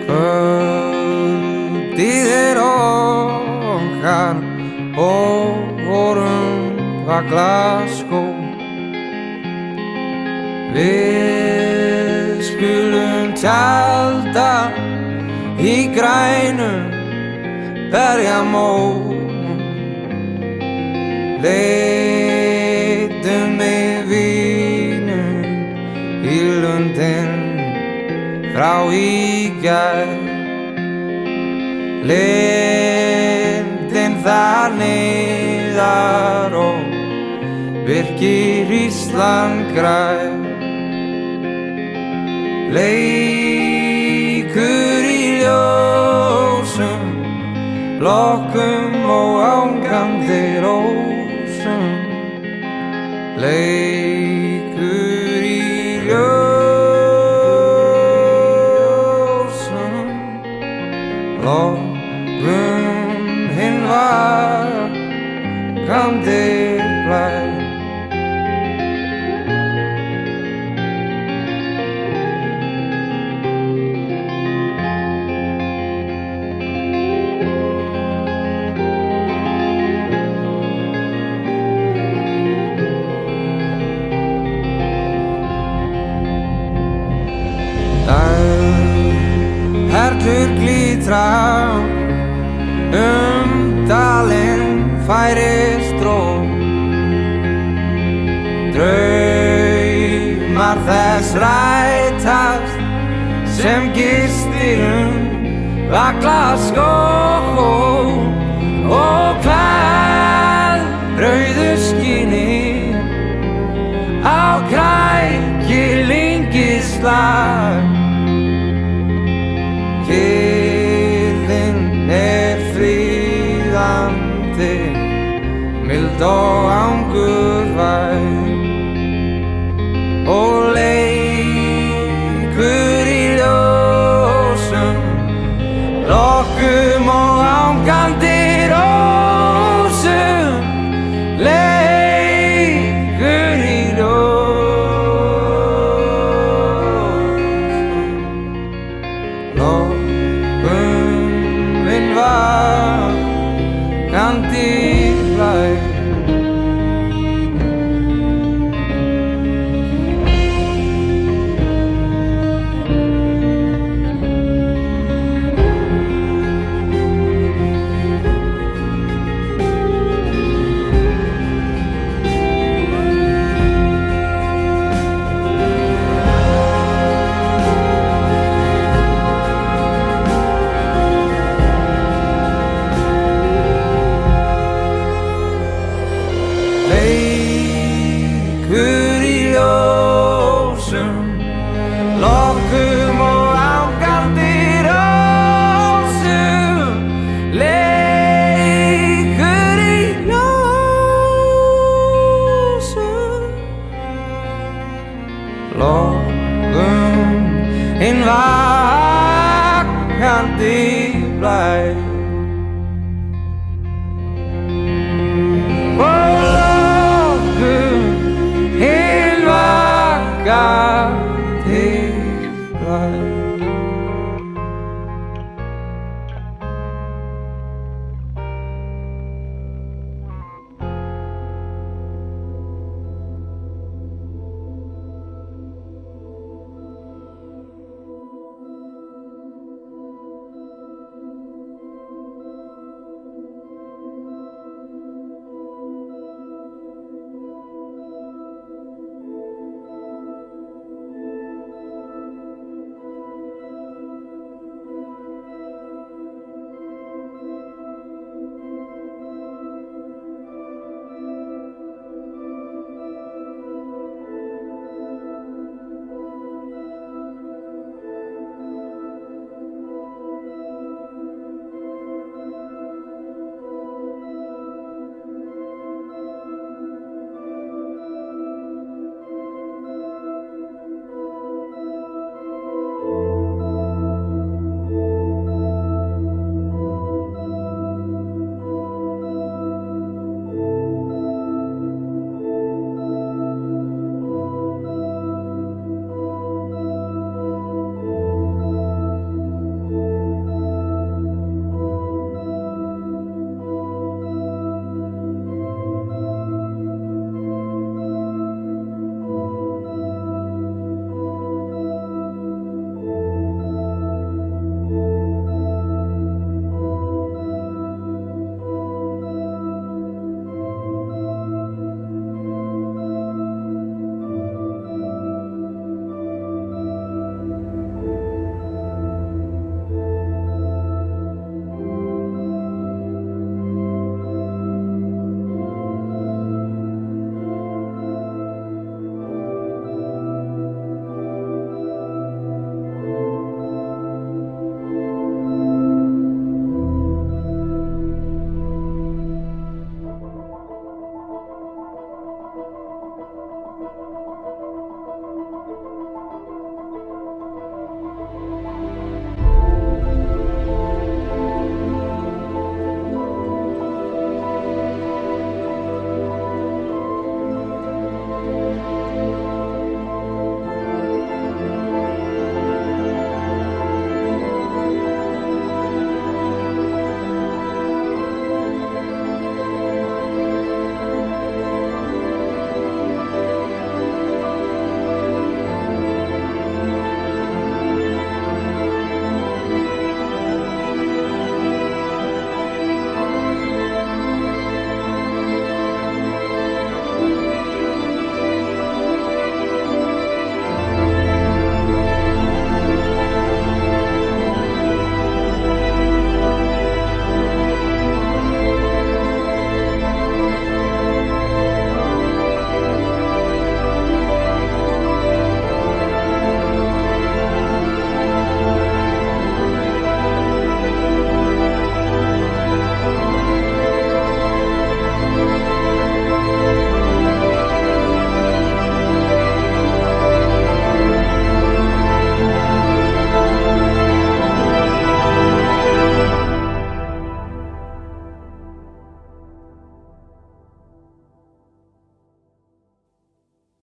Kvöldið okkar og vorum var Glasgow. Við skulum tjalda í grænum berjamóum. Leitum með vínum í lundin frá í gær. Lindin þar niðar og virkir Ísland grær. Leikur í ljósum, lokkum og ángandi rósum. Leikur í ljósum, lokkum hinn vakandi blær. Perlur glitra dalinn færist ró. Draumar þess rætast sem gistir var Glasgow. Og hvað rauðu skíni á krækilingislag. Kyrrðin fríðandi, mild og angurvær. Og leikur í ljósum, lokkum og ángandi rósum. Leikur í ljósum, lokkum vakandi blær. Leikur í ljósum, lokkum og ángandi rósum. Leikur í ljósum, lokkum hinn vakandi